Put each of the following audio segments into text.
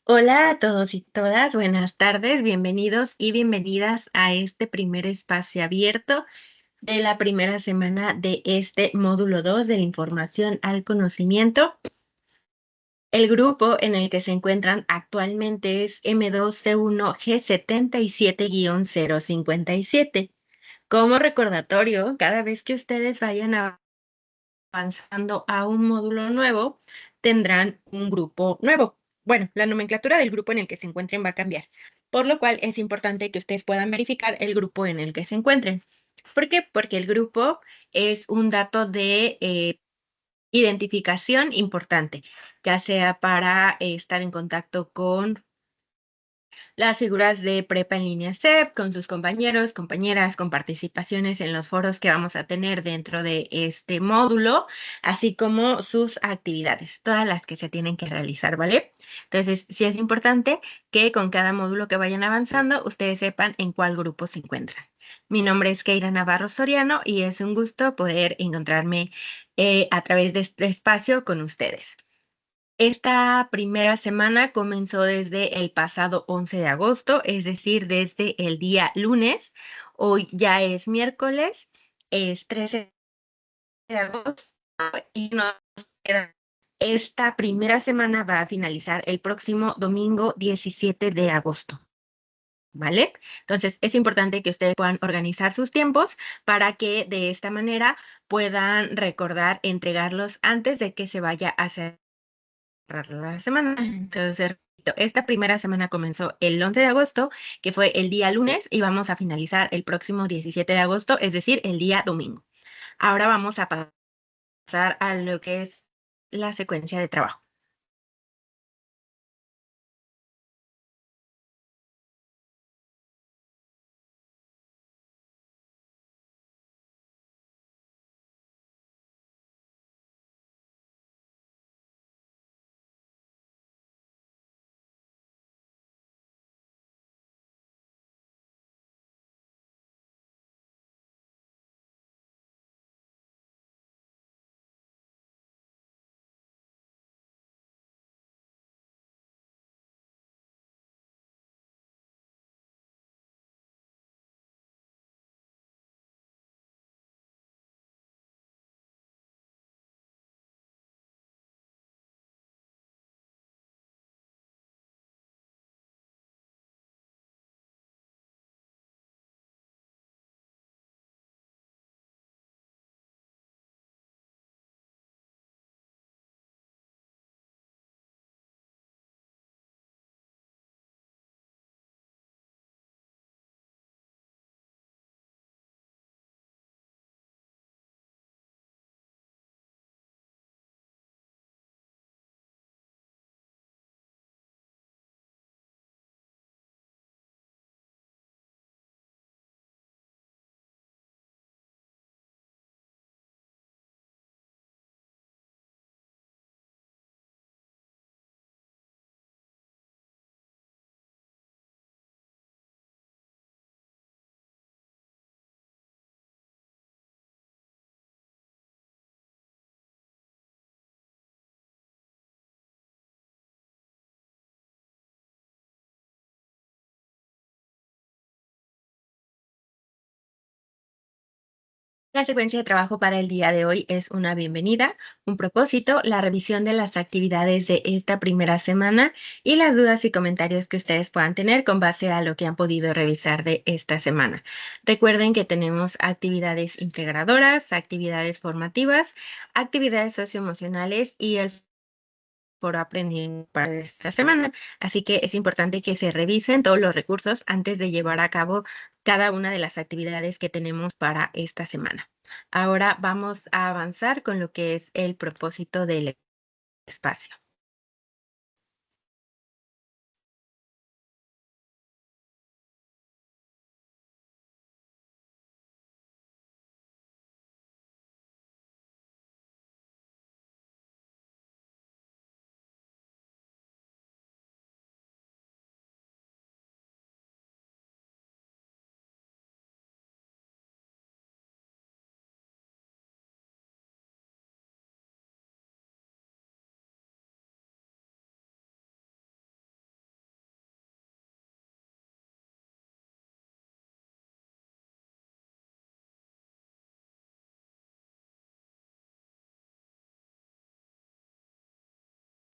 Hola a todos y todas, buenas tardes, bienvenidos y bienvenidas a este primer espacio abierto de la primera semana de este módulo 2 de la información al conocimiento. El grupo en el que se encuentran actualmente es M2C1G77-057. Como recordatorio, cada vez que ustedes vayan avanzando a un módulo nuevo, tendrán un grupo nuevo. Bueno, la nomenclatura del grupo en el que se encuentren va a cambiar, por lo cual es importante que ustedes puedan verificar el grupo en el que se encuentren. ¿Por qué? Porque el grupo es un dato de identificación importante, ya sea para estar en contacto con las figuras de prepa en línea CEP, con sus compañeros, compañeras, con participaciones en los foros que vamos a tener dentro de este módulo, así como sus actividades, todas las que se tienen que realizar, ¿vale? Entonces, sí es importante que con cada módulo que vayan avanzando, ustedes sepan en cuál grupo se encuentran. Mi nombre es Keira Navarro Soriano y es un gusto poder encontrarme a través de este espacio con ustedes. Esta primera semana comenzó desde el pasado 11 de agosto, es decir, desde el día lunes. Hoy ya es miércoles, es 13 de agosto y nos queda. Esta primera semana va a finalizar el próximo domingo 17 de agosto. ¿Vale? Entonces, es importante que ustedes puedan organizar sus tiempos para que de esta manera puedan recordar entregarlos antes de que se vaya a hacer la semana. Entonces, repito, esta primera semana comenzó el 11 de agosto, que fue el día lunes, y vamos a finalizar el próximo 17 de agosto, es decir, el día domingo. Ahora vamos a pasar a lo que es la secuencia de trabajo. La secuencia de trabajo para el día de hoy es una bienvenida, un propósito, la revisión de las actividades de esta primera semana y las dudas y comentarios que ustedes puedan tener con base a lo que han podido revisar de esta semana. Recuerden que tenemos actividades integradoras, actividades formativas, actividades socioemocionales y el por aprendiendo para esta semana. Así que es importante que se revisen todos los recursos antes de llevar a cabo cada una de las actividades que tenemos para esta semana. Ahora vamos a avanzar con lo que es el propósito del espacio.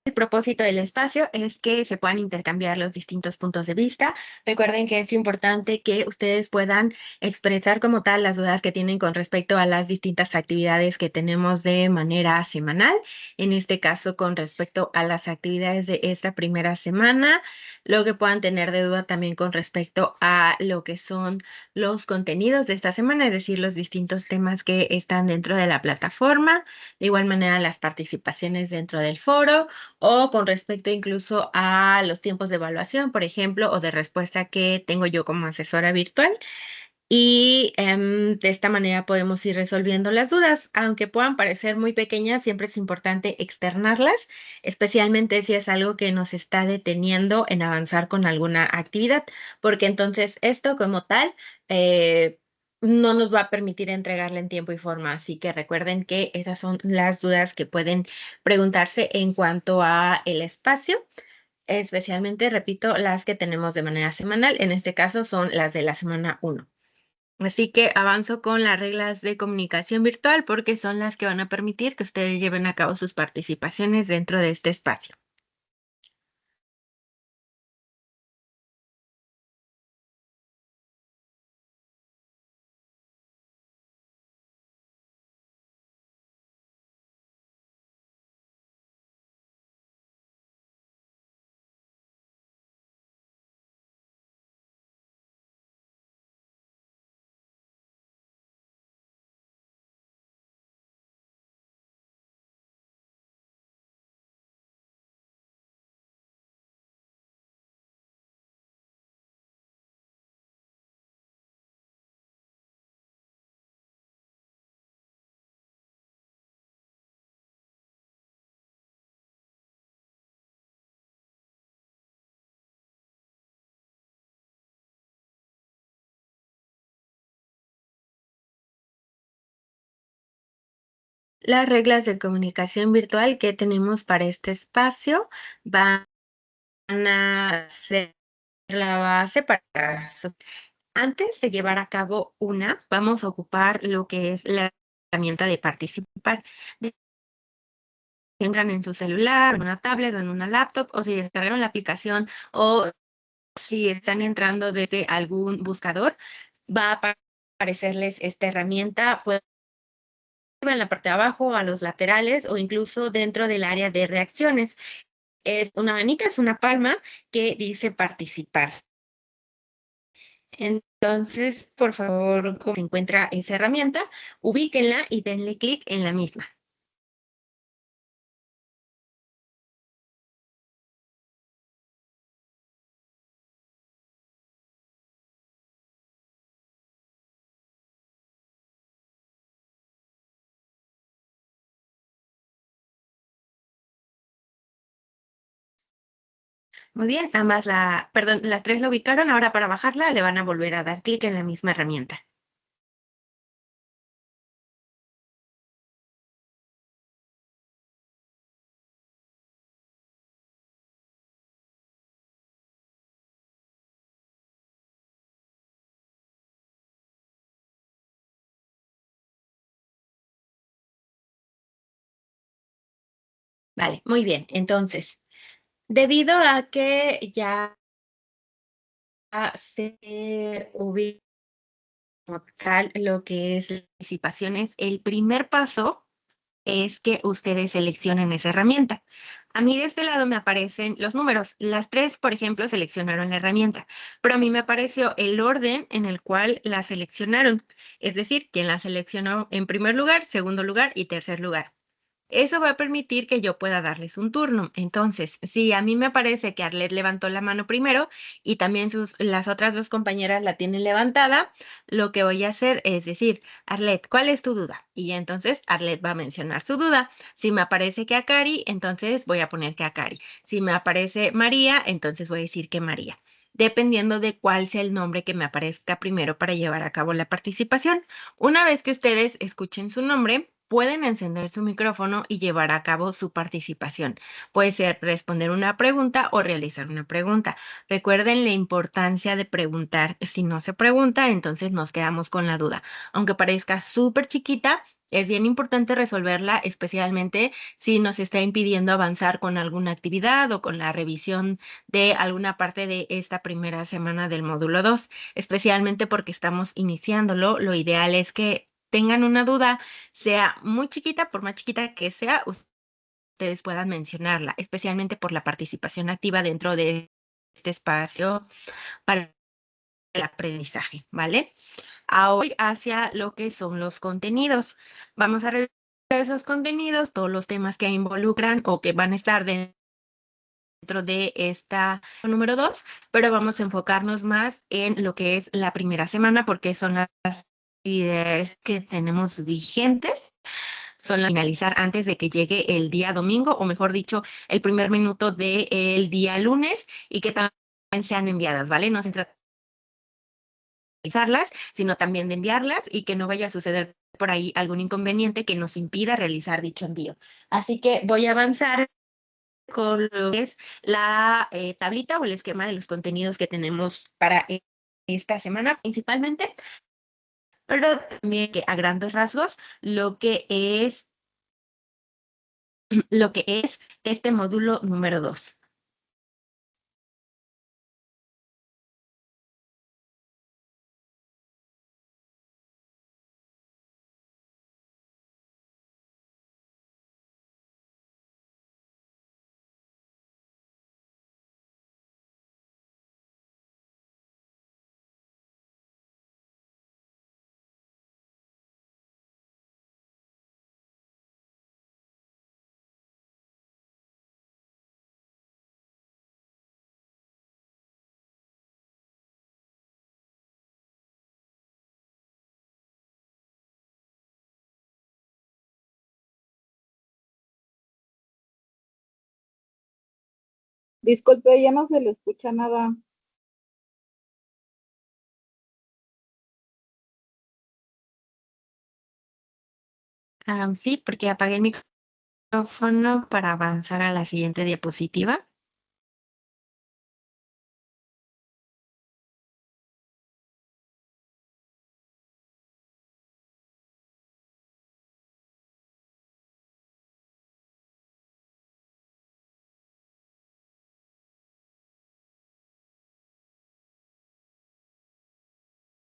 El propósito del espacio es que se puedan intercambiar los distintos puntos de vista. Recuerden que es importante que ustedes puedan expresar como tal las dudas que tienen con respecto a las distintas actividades que tenemos de manera semanal. En este caso, con respecto a las actividades de esta primera semana, lo que puedan tener de duda también con respecto a lo que son los contenidos de esta semana, es decir, los distintos temas que están dentro de la plataforma. De igual manera, las participaciones dentro del foro o con respecto incluso a los tiempos de evaluación, por ejemplo, o de respuesta que tengo yo como asesora virtual. Y de esta manera podemos ir resolviendo las dudas. Aunque puedan parecer muy pequeñas, siempre es importante externarlas, especialmente si es algo que nos está deteniendo en avanzar con alguna actividad, porque entonces esto como tal no nos va a permitir entregarla en tiempo y forma. Así que recuerden que esas son las dudas que pueden preguntarse en cuanto a el espacio. Especialmente, repito, las que tenemos de manera semanal. En este caso son las de la semana 1. Así que avanzo con las reglas de comunicación virtual porque son las que van a permitir que ustedes lleven a cabo sus participaciones dentro de este espacio. Las reglas de comunicación virtual que tenemos para este espacio van a ser la base para... Antes de llevar a cabo una, vamos a ocupar lo que es la herramienta de participar. Entran en su celular, en una tablet o en una laptop, o si descargaron la aplicación o si están entrando desde algún buscador, va a aparecerles esta herramienta, puede en la parte de abajo, a los laterales o incluso dentro del área de reacciones. Es una manita, es una palma que dice participar. Entonces, por favor, como se encuentra esa herramienta, ubíquenla y denle clic en la misma. Muy bien, perdón, las tres la ubicaron. Ahora para bajarla le van a volver a dar clic en la misma herramienta. Vale, muy bien. Entonces, debido a que ya se ubica como tal lo que es las participaciones, el primer paso es que ustedes seleccionen esa herramienta. A mí de este lado me aparecen los números. Las tres, por ejemplo, seleccionaron la herramienta, pero a mí me apareció el orden en el cual la seleccionaron. Es decir, quién la seleccionó en primer lugar, segundo lugar y tercer lugar. Eso va a permitir que yo pueda darles un turno. Entonces, si a mí me parece que Arlet levantó la mano primero y también las otras dos compañeras la tienen levantada, lo que voy a hacer es decir, Arlet, ¿cuál es tu duda? Y ya entonces Arlet va a mencionar su duda. Si me aparece que a Cari, entonces voy a poner que a Cari. Si me aparece María, entonces voy a decir que María, dependiendo de cuál sea el nombre que me aparezca primero para llevar a cabo la participación. Una vez que ustedes escuchen su nombre, pueden encender su micrófono y llevar a cabo su participación. Puede ser responder una pregunta o realizar una pregunta. Recuerden la importancia de preguntar. Si no se pregunta, entonces nos quedamos con la duda. Aunque parezca súper chiquita, es bien importante resolverla, especialmente si nos está impidiendo avanzar con alguna actividad o con la revisión de alguna parte de esta primera semana del módulo 2, especialmente porque estamos iniciándolo. Lo ideal es que tengan una duda, sea muy chiquita, por más chiquita que sea, ustedes puedan mencionarla, especialmente por la participación activa dentro de este espacio para el aprendizaje, ¿vale? Hoy hacia lo que son los contenidos. Vamos a revisar esos contenidos, todos los temas que involucran o que van a estar dentro de esta número 2, pero vamos a enfocarnos más en lo que es la primera semana porque son las actividades que tenemos vigentes, son las finalizar antes de que llegue el día domingo, o mejor dicho, el primer minuto del día lunes, y que también sean enviadas, ¿vale? No se trata realizarlas, sino también de enviarlas y que no vaya a suceder por ahí algún inconveniente que nos impida realizar dicho envío. Así que voy a avanzar con lo que es la tablita o el esquema de los contenidos que tenemos para esta semana principalmente, pero también que a grandes rasgos lo que es este módulo número 2. Disculpe, ya no se le escucha nada. Sí, porque apagué el micrófono para avanzar a la siguiente diapositiva.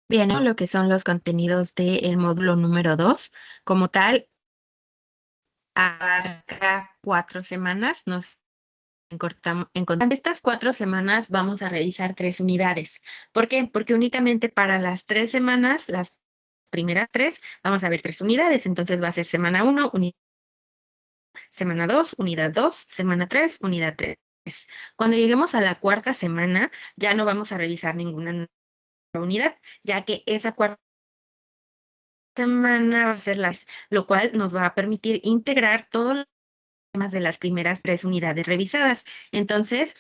Bien, ¿no? Lo que son los contenidos del módulo número 2, como tal, abarca 4 semanas. Nos encontrando estas 4 semanas vamos a realizar 3 unidades. ¿Por qué? Porque únicamente para las 3 semanas, las primeras 3, vamos a ver 3 unidades. Entonces va a ser semana 1, semana 2, unidad 2, semana 3, unidad 3. Cuando lleguemos a la cuarta semana, ya no vamos a revisar ninguna nueva unidad, ya que esa cuarta semana va a ser lo cual nos va a permitir integrar todos los temas de las primeras 3 unidades revisadas. Entonces,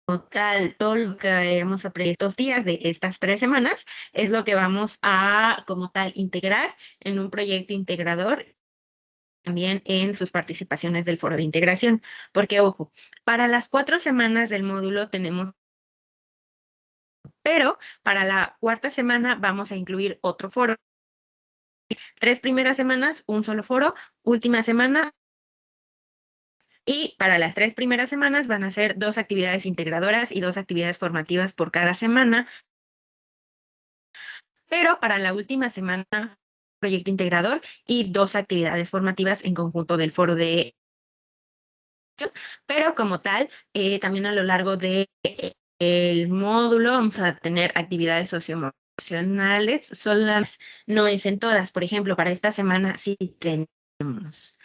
total, todo lo que vayamos a aprendido estos días de estas 3 semanas es lo que vamos a, como tal, integrar en un proyecto integrador, también en sus participaciones del foro de integración. Porque, ojo, para las 4 semanas del módulo tenemos, pero para la cuarta semana vamos a incluir otro foro. 3 primeras semanas, un solo foro, última semana. Y para las 3 primeras semanas van a ser 2 actividades integradoras y 2 actividades formativas por cada semana. Pero para la última semana, proyecto integrador y 2 actividades formativas en conjunto del foro de... Pero como tal, también a lo largo del módulo vamos a tener actividades socioemocionales, no es en todas. Por ejemplo, para esta semana sí tenemos.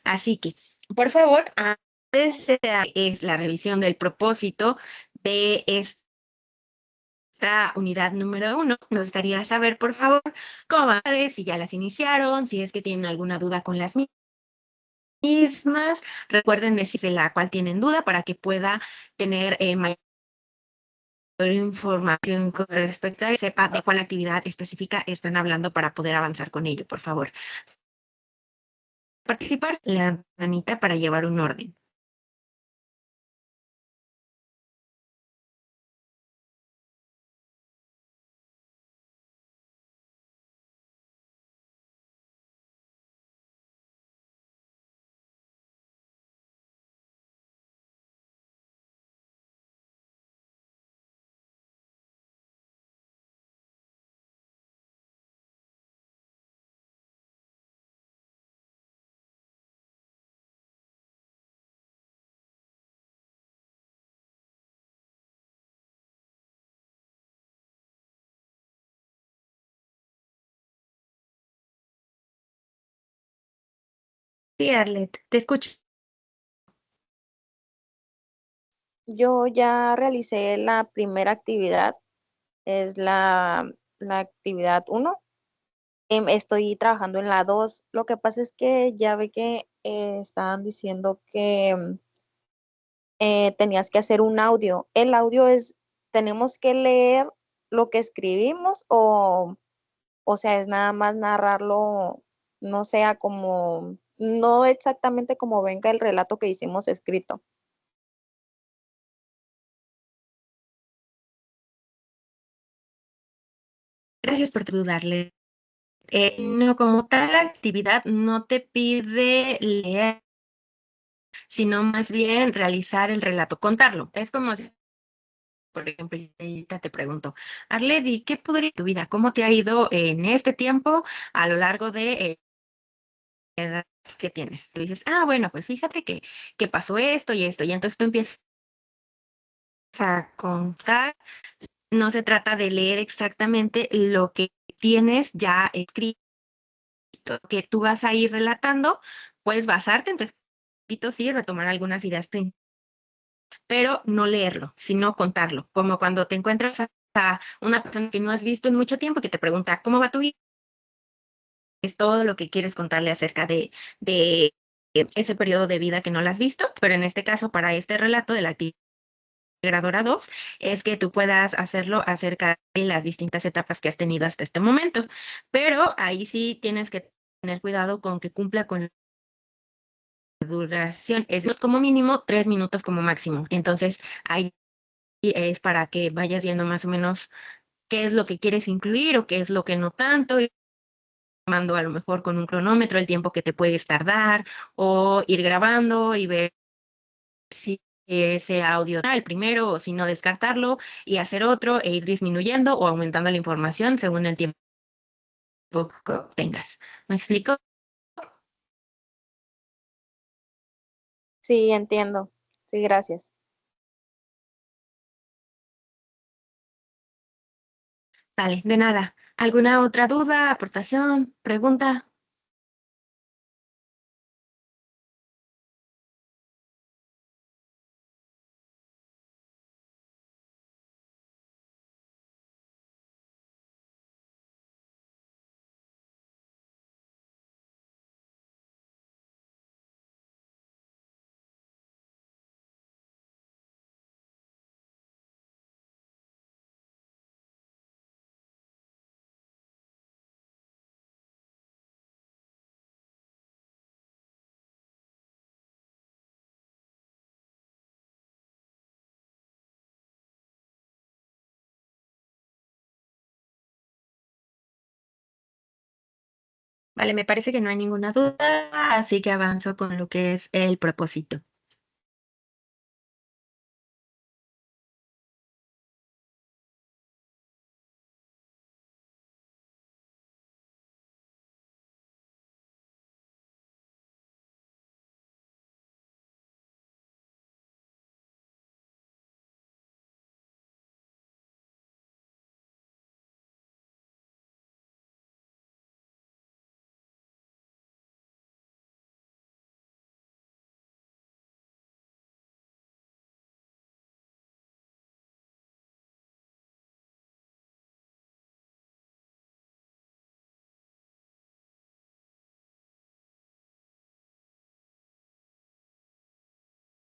Así que, por favor, antes de es la revisión del propósito de esta unidad número 1, me gustaría saber, por favor, cómo van, si ya las iniciaron, si es que tienen alguna duda con las mismas. Recuerden decirse la cual tienen duda para que pueda tener mayor información con respecto a y sepa de cuál actividad específica están hablando para poder avanzar con ello, por favor. participar, la manita para llevar un orden. Sí, Arlet, te escucho. Yo ya realicé la primera actividad, es la actividad uno. Estoy trabajando en la 2. Lo que pasa es que ya ve que estaban diciendo que tenías que hacer un audio. El audio es, tenemos que leer lo que escribimos o sea, es nada más narrarlo, no sea como, no exactamente como venga el relato que hicimos escrito. Gracias por dudarle. No, como tal, la actividad no te pide leer, sino más bien realizar el relato, contarlo. Es como si, por ejemplo, yo ahorita te pregunto, Arledi, ¿qué podría tu vida? ¿Cómo te ha ido en este tiempo a lo largo de la edad que tienes? Tú dices, ah, bueno, pues fíjate que pasó esto y esto, y entonces tú empiezas a contar. No se trata de leer exactamente lo que tienes ya escrito, que tú vas a ir relatando, puedes basarte en tu escrito, sí, retomar algunas ideas principales, pero no leerlo, sino contarlo, como cuando te encuentras a una persona que no has visto en mucho tiempo que te pregunta, ¿cómo va tu vida? Es todo lo que quieres contarle acerca de ese periodo de vida que no la has visto, pero en este caso, para este relato de la actividad Gradora 2 es que tú puedas hacerlo acerca de las distintas etapas que has tenido hasta este momento, pero ahí sí tienes que tener cuidado con que cumpla con la duración, es como mínimo 3 minutos como máximo, entonces ahí es para que vayas viendo más o menos qué es lo que quieres incluir o qué es lo que no tanto, y tomando a lo mejor con un cronómetro el tiempo que te puedes tardar o ir grabando y ver si ese audio el primero o si no descartarlo y hacer otro e ir disminuyendo o aumentando la información según el tiempo que tengas. ¿Me explico? Sí, entiendo. Sí, gracias. Vale, de nada. ¿Alguna otra duda, aportación, pregunta? Vale, me parece que no hay ninguna duda, así que avanzo con lo que es el propósito.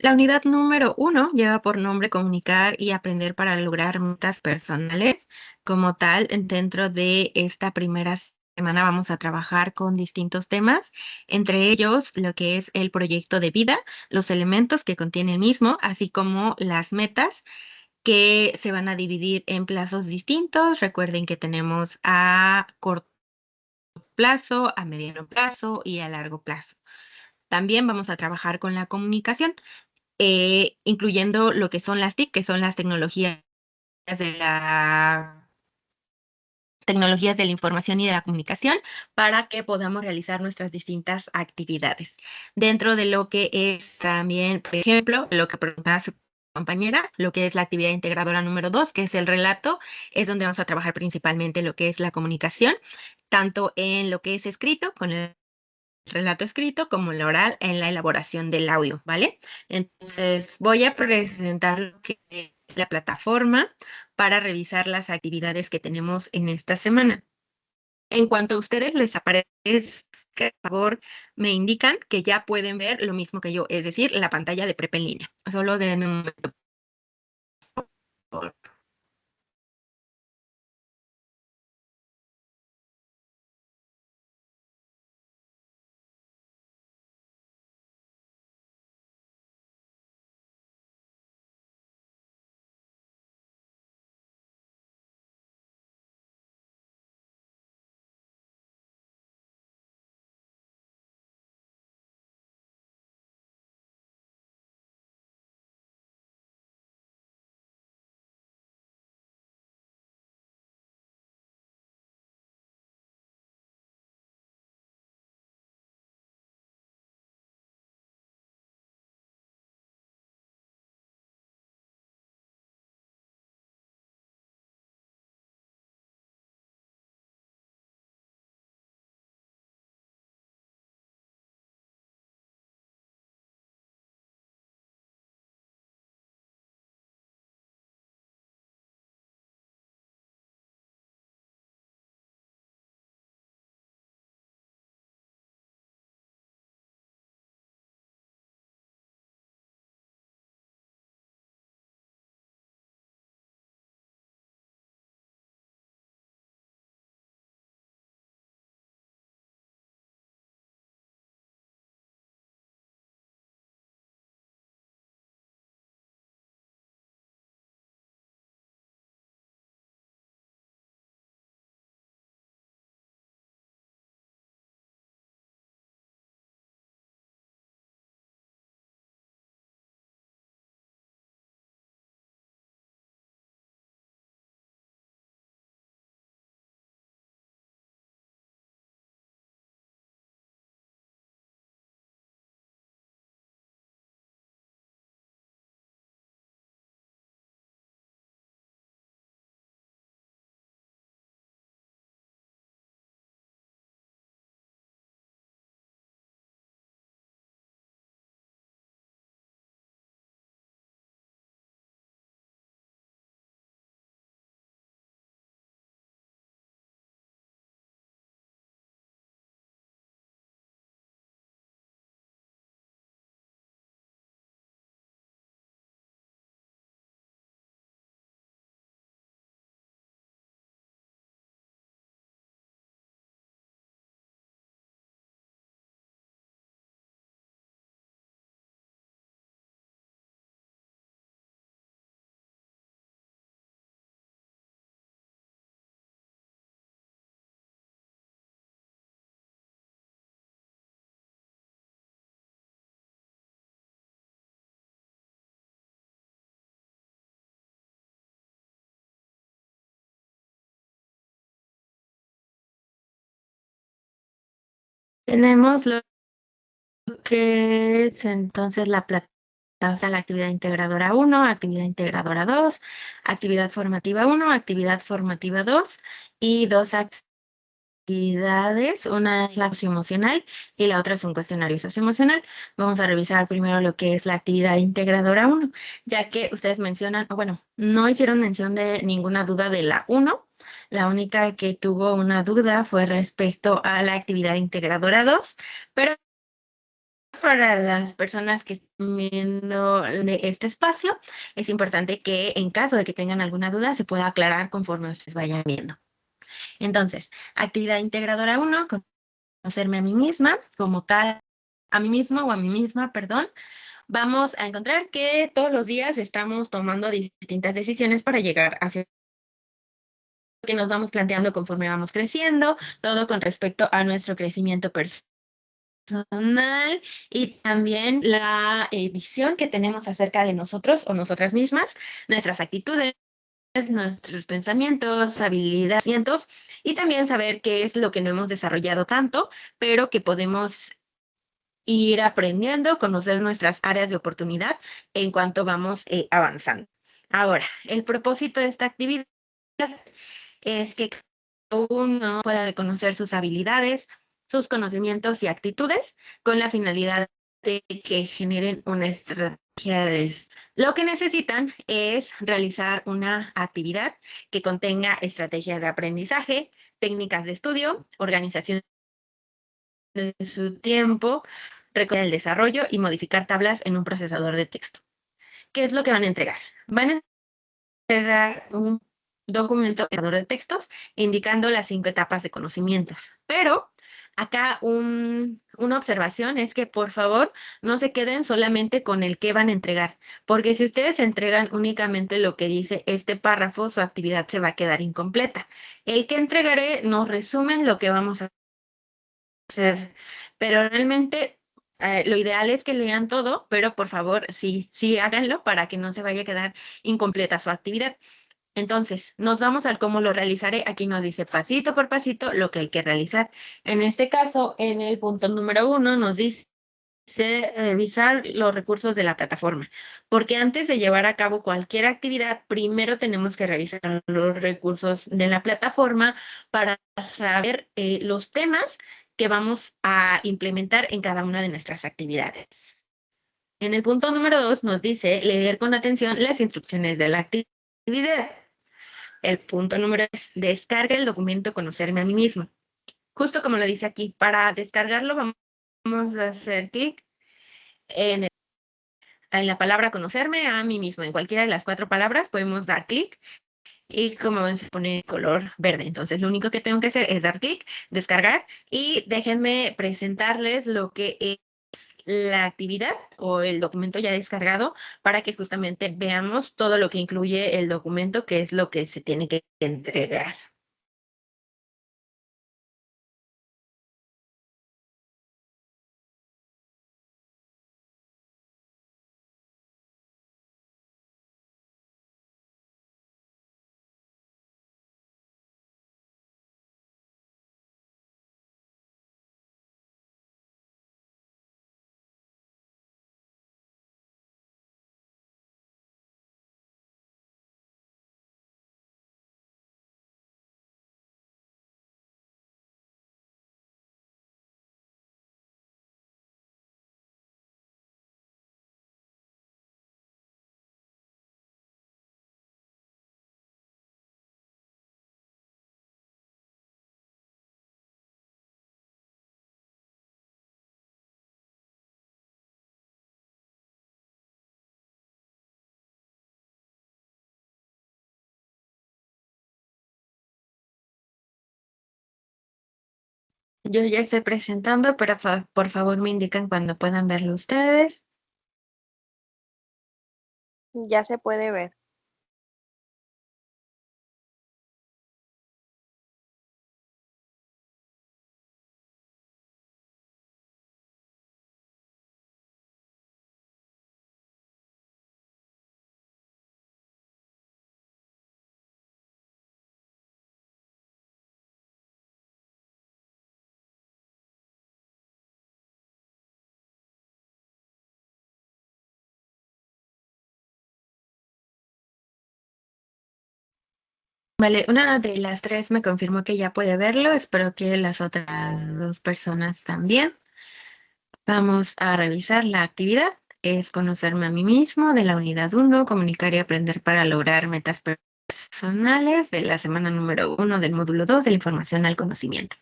La unidad número 1 lleva por nombre comunicar y aprender para lograr metas personales. Como tal, dentro de esta primera semana vamos a trabajar con distintos temas, entre ellos lo que es el proyecto de vida, los elementos que contiene el mismo, así como las metas que se van a dividir en plazos distintos. Recuerden que tenemos a corto plazo, a mediano plazo y a largo plazo. También vamos a trabajar con la comunicación, incluyendo lo que son las TIC, que son las tecnologías de la información y de la comunicación, para que podamos realizar nuestras distintas actividades. Dentro de lo que es también, por ejemplo, lo que preguntaba su compañera, lo que es la actividad integradora número 2, que es el relato, es donde vamos a trabajar principalmente lo que es la comunicación, tanto en lo que es escrito, con el relato escrito, como el oral en la elaboración del audio, ¿vale? Entonces, voy a presentar lo que es la plataforma para revisar las actividades que tenemos en esta semana. En cuanto a ustedes les aparezca, por favor, me indican que ya pueden ver lo mismo que yo, es decir, la pantalla de prepa en línea. Solo denme un momento, por favor. Tenemos lo que es entonces la plataforma, la actividad integradora 1, actividad integradora 2, actividad formativa 1, actividad formativa 2 y dos actividades. Una es la socioemocional y la otra es un cuestionario socioemocional. Vamos a revisar primero lo que es la actividad integradora 1, ya que ustedes mencionan, o bueno, no hicieron mención de ninguna duda de la 1. La única que tuvo una duda fue respecto a la actividad integradora 2, pero para las personas que están viendo de este espacio, es importante que en caso de que tengan alguna duda se pueda aclarar conforme ustedes vayan viendo. Entonces, actividad integradora 1, conocerme a mí misma como tal, a mí mismo o a mí misma, perdón. Vamos a encontrar que todos los días estamos tomando distintas decisiones para llegar hacia lo que nos vamos planteando conforme vamos creciendo, todo con respecto a nuestro crecimiento personal y también la visión que tenemos acerca de nosotros o nosotras mismas, nuestras actitudes, nuestros pensamientos, habilidades, y también saber qué es lo que no hemos desarrollado tanto, pero que podemos ir aprendiendo, conocer nuestras áreas de oportunidad en cuanto vamos avanzando. Ahora, el propósito de esta actividad es que cada uno pueda reconocer sus habilidades, sus conocimientos y actitudes con la finalidad de que generen una estrategia de... Lo que necesitan es realizar una actividad que contenga estrategias de aprendizaje, técnicas de estudio, organización de su tiempo, recoger el desarrollo y modificar tablas en un procesador de texto. ¿Qué es lo que van a entregar? Van a entregar un documento de textos indicando las 5 etapas de conocimientos. Pero acá una observación es que por favor no se queden solamente con el que van a entregar, porque si ustedes entregan únicamente lo que dice este párrafo, su actividad se va a quedar incompleta. El que entregaré nos resumen lo que vamos a hacer, pero realmente lo ideal es que lean todo, pero por favor sí háganlo para que no se vaya a quedar incompleta su actividad. Entonces, nos vamos al cómo lo realizaré. Aquí nos dice pasito por pasito lo que hay que realizar. En este caso, en el punto número 1 nos dice revisar los recursos de la plataforma, porque antes de llevar a cabo cualquier actividad, primero tenemos que revisar los recursos de la plataforma para saber los temas que vamos a implementar en cada una de nuestras actividades. En el punto número 2 nos dice leer con atención las instrucciones de la actividad. El punto número 3, descarga el documento Conocerme a mí mismo. Justo como lo dice aquí, para descargarlo vamos a hacer clic en la palabra conocerme a mí mismo. En cualquiera de las 4 palabras podemos dar clic y como ven se pone color verde. Entonces lo único que tengo que hacer es dar clic, descargar y déjenme presentarles lo que es la actividad o el documento ya descargado para que justamente veamos todo lo que incluye el documento, que es lo que se tiene que entregar. Yo ya estoy presentando, pero por favor me indican cuando puedan verlo ustedes. Ya se puede ver. Vale, una de las 3 me confirmó que ya puede verlo. Espero que las otras 2 personas también. Vamos a revisar la actividad. Es conocerme a mí mismo de la unidad 1, comunicar y aprender para lograr metas personales de la semana número 1 del módulo 2 de la información al conocimiento.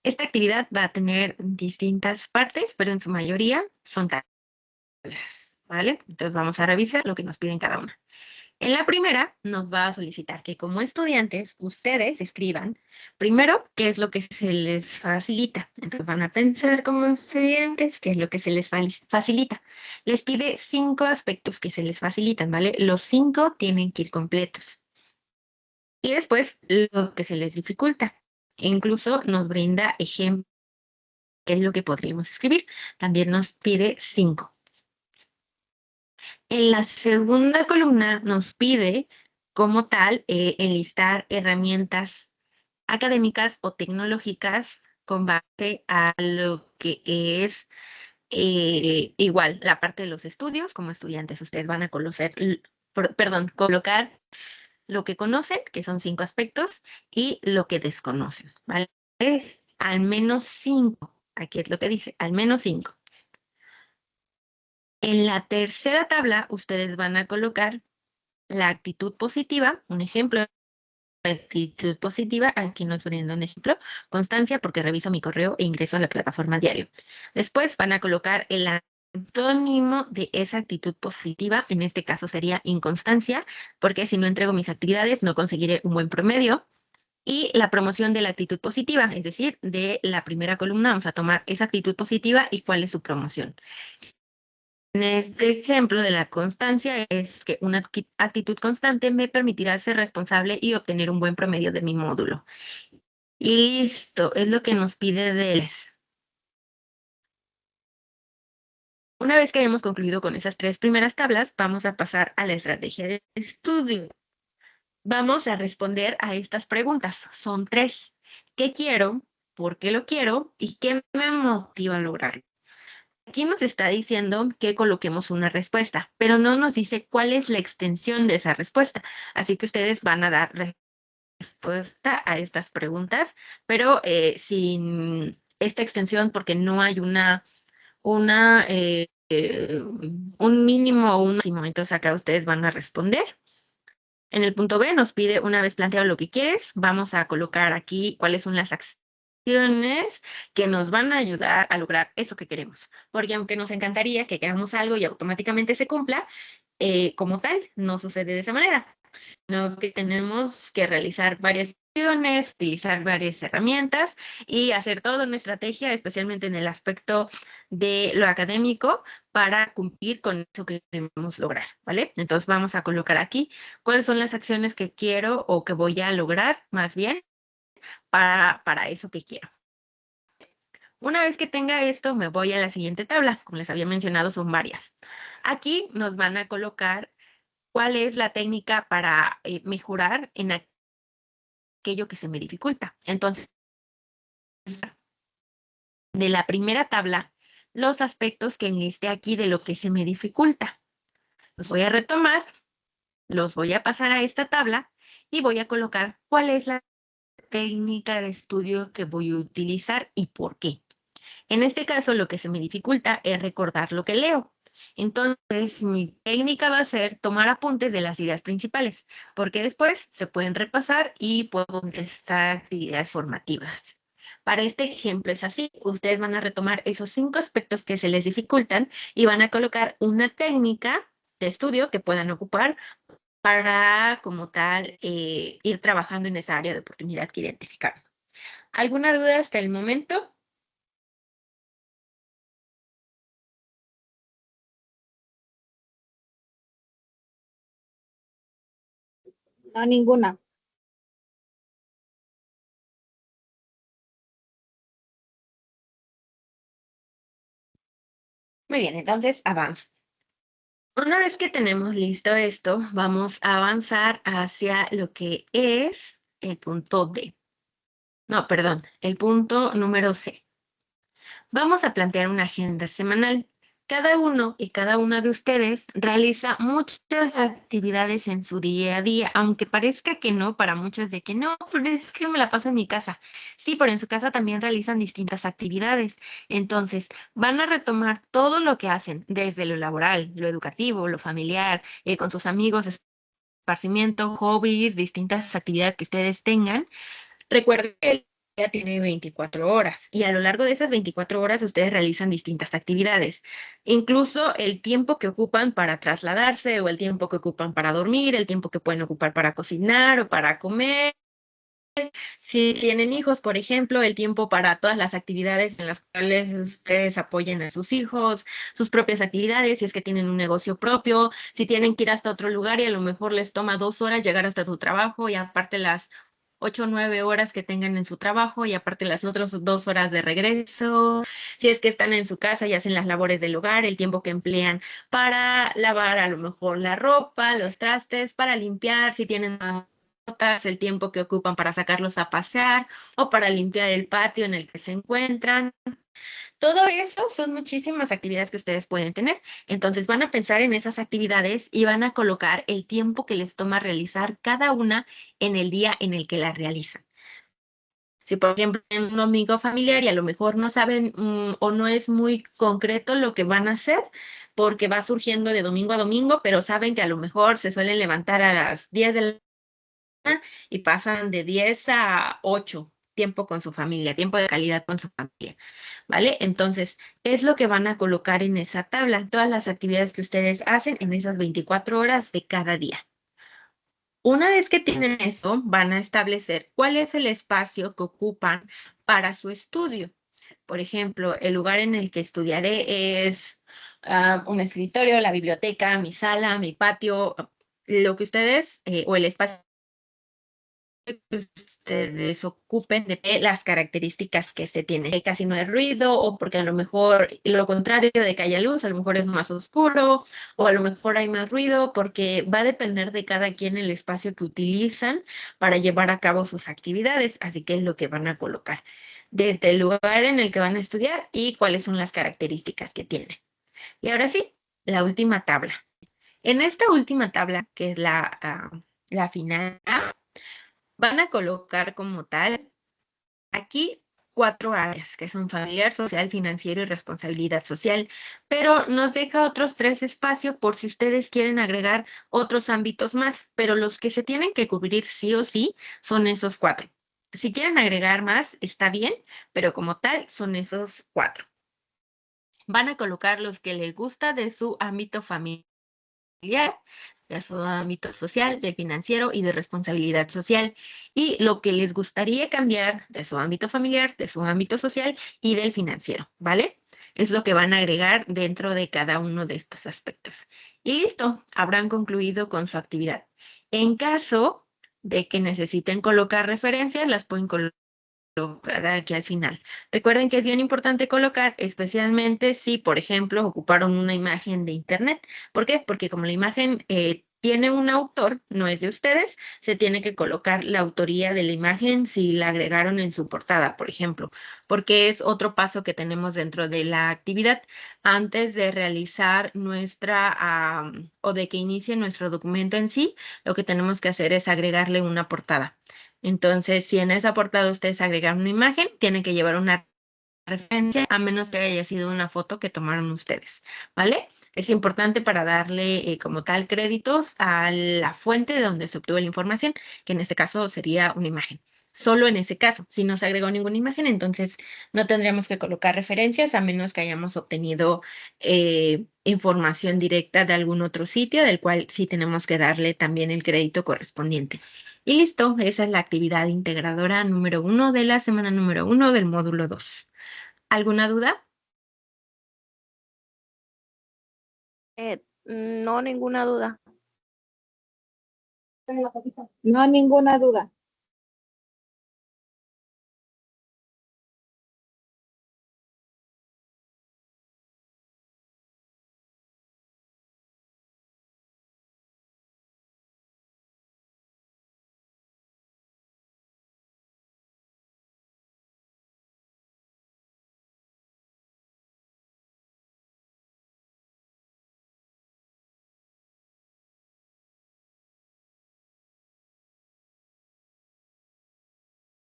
Esta actividad va a tener distintas partes, pero en su mayoría son tareas, ¿vale? Entonces vamos a revisar lo que nos piden cada una. En la primera nos va a solicitar que como estudiantes ustedes escriban primero qué es lo que se les facilita. Entonces van a pensar como estudiantes qué es lo que se les facilita. Les pide 5 aspectos que se les facilitan, ¿vale? Los 5 tienen que ir completos. Y después lo que se les dificulta. E incluso nos brinda ejemplos qué es lo que podríamos escribir. También nos pide 5. En la segunda columna nos pide como tal enlistar herramientas académicas o tecnológicas con base a lo que es igual la parte de los estudios. Como estudiantes ustedes van a conocer, colocar lo que conocen, que son 5 aspectos, y lo que desconocen, ¿vale? Es al menos 5. Aquí es lo que dice, al menos 5. En la tercera tabla, ustedes van a colocar la actitud positiva, un ejemplo de actitud positiva, aquí nos brinda un ejemplo, constancia porque reviso mi correo e ingreso a la plataforma diario. Después van a colocar el antónimo de esa actitud positiva, en este caso sería inconstancia, porque si no entrego mis actividades no conseguiré un buen promedio. Y la promoción de la actitud positiva, es decir, de la primera columna vamos a tomar esa actitud positiva y cuál es su promoción. En este ejemplo de la constancia es que una actitud constante me permitirá ser responsable y obtener un buen promedio de mi módulo. Y listo, es lo que nos pide DELS. Una vez que hayamos concluido con esas 3 primeras tablas, vamos a pasar a la estrategia de estudio. Vamos a responder a estas preguntas. Son 3. ¿Qué quiero? ¿Por qué lo quiero? ¿Y qué me motiva a lograrlo? Aquí nos está diciendo que coloquemos una respuesta, pero no nos dice cuál es la extensión de esa respuesta. Así que ustedes van a dar respuesta a estas preguntas, pero sin esta extensión porque no hay un mínimo o un máximo. Entonces acá ustedes van a responder. En el punto B nos pide, una vez planteado lo que quieres, vamos a colocar aquí cuáles son las acciones que nos van a ayudar a lograr eso que queremos. Porque aunque nos encantaría que queramos algo y automáticamente se cumpla, como tal, no sucede de esa manera, sino que tenemos que realizar varias acciones, utilizar varias herramientas y hacer toda una estrategia, especialmente en el aspecto de lo académico, para cumplir con eso que queremos lograr, ¿vale? Entonces vamos a colocar aquí cuáles son las acciones que quiero o que voy a lograr, más bien, para eso que quiero. Una vez que tenga esto, me voy a la siguiente tabla. Como les había mencionado, son varias. Aquí nos van a colocar cuál es la técnica para mejorar en aquello que se me dificulta. Entonces, de la primera tabla, los aspectos que enlisté aquí de lo que se me dificulta. Los voy a retomar, los voy a pasar a esta tabla y voy a colocar cuál es la técnica de estudio que voy a utilizar y por qué. En este caso, lo que se me dificulta es recordar lo que leo. Entonces, mi técnica va a ser tomar apuntes de las ideas principales, porque después se pueden repasar y puedo contestar actividades formativas. Para este ejemplo es así, ustedes van a retomar esos 5 aspectos que se les dificultan y van a colocar una técnica de estudio que puedan ocupar para, como tal, ir trabajando en esa área de oportunidad que identificaron. ¿Alguna duda hasta el momento? No, ninguna. Muy bien, entonces avanzo. Una vez que tenemos listo esto, vamos a avanzar hacia lo que es el punto D. No, perdón, el punto número C. Vamos a plantear una agenda semanal. Cada uno y cada una de ustedes realiza muchas actividades en su día a día, aunque parezca que no, para muchos de que no, pero es que me la paso en mi casa. Sí, pero en su casa también realizan distintas actividades. Entonces, van a retomar todo lo que hacen, desde lo laboral, lo educativo, lo familiar, con sus amigos, esparcimiento, hobbies, distintas actividades que ustedes tengan. Recuerden tiene 24 horas y a lo largo de esas 24 horas ustedes realizan distintas actividades, incluso el tiempo que ocupan para trasladarse o el tiempo que ocupan para dormir, el tiempo que pueden ocupar para cocinar o para comer. Si tienen hijos, por ejemplo, el tiempo para todas las actividades en las cuales ustedes apoyen a sus hijos, sus propias actividades, si es que tienen un negocio propio, si tienen que ir hasta otro lugar y a lo mejor les toma 2 horas llegar hasta su trabajo y aparte las 8 o 9 horas que tengan en su trabajo y aparte las otras 2 horas de regreso. Si es que están en su casa y hacen las labores del hogar, el tiempo que emplean para lavar a lo mejor la ropa, los trastes, para limpiar, si tienen el tiempo que ocupan para sacarlos a pasear o para limpiar el patio en el que se encuentran. Todo eso son muchísimas actividades que ustedes pueden tener. Entonces van a pensar en esas actividades y van a colocar el tiempo que les toma realizar cada una en el día en el que las realizan. Si, por ejemplo, tienen un domingo familiar y a lo mejor no saben o no es muy concreto lo que van a hacer, porque va surgiendo de domingo a domingo, pero saben que a lo mejor se suelen levantar a las 10 de la y pasan de 10 a 8 tiempo con su familia, tiempo de calidad con su familia, ¿vale? Entonces, es lo que van a colocar en esa tabla, todas las actividades que ustedes hacen en esas 24 horas de cada día. Una vez que tienen eso, van a establecer cuál es el espacio que ocupan para su estudio. Por ejemplo, el lugar en el que estudiaré es un escritorio, la biblioteca, mi sala, mi patio, lo que ustedes, o el espacio que ustedes ocupen de las características que se tiene. Que casi no hay ruido o porque a lo mejor lo contrario de que haya luz, a lo mejor es más oscuro o a lo mejor hay más ruido porque va a depender de cada quien el espacio que utilizan para llevar a cabo sus actividades. Así que es lo que van a colocar desde el lugar en el que van a estudiar y cuáles son las características que tienen. Y ahora sí, la última tabla. En esta última tabla, que es la final, van a colocar como tal aquí 4 áreas, que son familiar, social, financiero y responsabilidad social, pero nos deja otros 3 espacios por si ustedes quieren agregar otros ámbitos más, pero los que se tienen que cubrir sí o sí son esos 4. Si quieren agregar más, está bien, pero como tal son esos 4. Van a colocar los que les gusta de su ámbito familiar, de su ámbito social, de financiero y de responsabilidad social, y lo que les gustaría cambiar de su ámbito familiar, de su ámbito social y del financiero, ¿vale? Es lo que van a agregar dentro de cada uno de estos aspectos. Y listo, habrán concluido con su actividad. En caso de que necesiten colocar referencias, las pueden colocar aquí al final. Recuerden que es bien importante colocar, especialmente si, por ejemplo, ocuparon una imagen de internet. ¿Por qué? Porque como la imagen tiene un autor, no es de ustedes, se tiene que colocar la autoría de la imagen si la agregaron en su portada, por ejemplo, porque es otro paso que tenemos dentro de la actividad. Antes de realizar o de que inicie nuestro documento en sí, lo que tenemos que hacer es agregarle una portada. Entonces, si en esa portada ustedes agregan una imagen, tienen que llevar una referencia, a menos que haya sido una foto que tomaron ustedes, ¿vale? Es importante para darle como tal créditos a la fuente de donde se obtuvo la información, que en este caso sería una imagen. Solo en ese caso, si no se agregó ninguna imagen, entonces no tendríamos que colocar referencias a menos que hayamos obtenido información directa de algún otro sitio, del cual sí tenemos que darle también el crédito correspondiente. Y listo, esa es la actividad integradora número 1 de la semana número 1 del módulo 2. ¿Alguna duda? No, ninguna duda. No hay ninguna duda.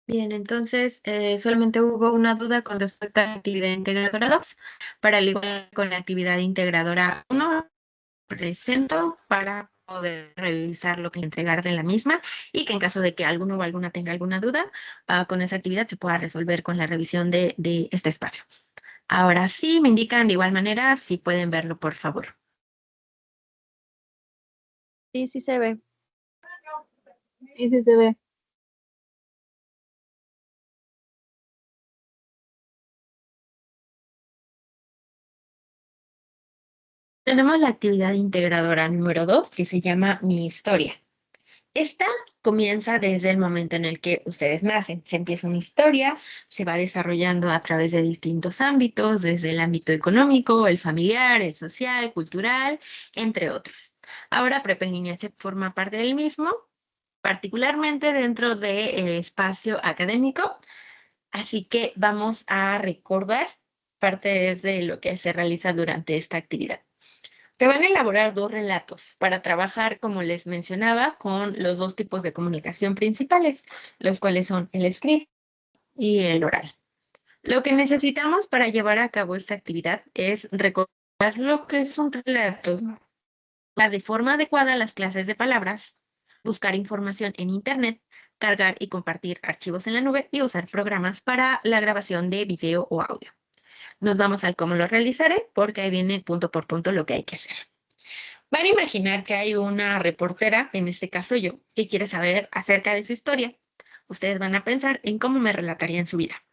Bien, entonces solamente hubo una duda con respecto a la actividad integradora 2. Para al igual con la actividad integradora 1, presento para poder revisar lo que entregar de la misma y que en caso de que alguno o alguna tenga alguna duda, con esa actividad se pueda resolver con la revisión de este espacio. Ahora sí, me indican de igual manera si pueden verlo, por favor. Sí, sí se ve. Sí, sí se ve. Tenemos la actividad integradora número 2 que se llama Mi Historia. Esta comienza desde el momento en el que ustedes nacen. Se empieza una historia, se va desarrollando a través de distintos ámbitos, desde el ámbito económico, el familiar, el social, cultural, entre otros. Ahora Prepa en Línea se forma parte del mismo, particularmente dentro del espacio académico. Así que vamos a recordar parte de lo que se realiza durante esta actividad. Te van a elaborar 2 relatos para trabajar, como les mencionaba, con los 2 tipos de comunicación principales, los cuales son el escrito y el oral. Lo que necesitamos para llevar a cabo esta actividad es recordar lo que es un relato, dar de forma adecuada las clases de palabras, buscar información en Internet, cargar y compartir archivos en la nube y usar programas para la grabación de video o audio. Nos vamos al cómo lo realizaré porque ahí viene punto por punto lo que hay que hacer. Van a imaginar que hay una reportera, en este caso yo, que quiere saber acerca de su historia. Ustedes van a pensar en cómo me relatarían su vida.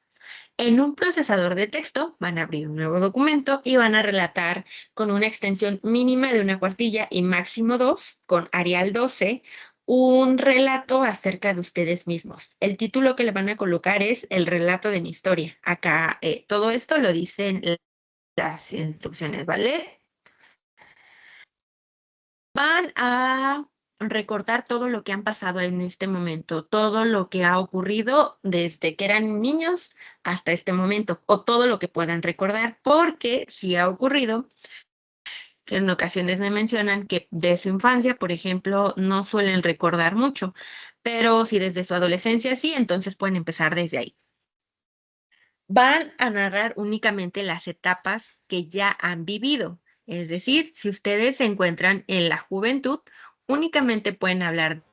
En un procesador de texto van a abrir un nuevo documento y van a relatar con una extensión mínima de 1/4 y máximo 2, con Arial 12, un relato acerca de ustedes mismos. El título que le van a colocar es El relato de mi historia. Acá todo esto lo dicen las instrucciones, ¿vale? Van a recordar todo lo que han pasado en este momento, todo lo que ha ocurrido desde que eran niños hasta este momento, o todo lo que puedan recordar, porque si ha ocurrido, que en ocasiones me mencionan que de su infancia, por ejemplo, no suelen recordar mucho, pero si desde su adolescencia sí, entonces pueden empezar desde ahí. Van a narrar únicamente las etapas que ya han vivido. Es decir, si ustedes se encuentran en la juventud, únicamente pueden hablar de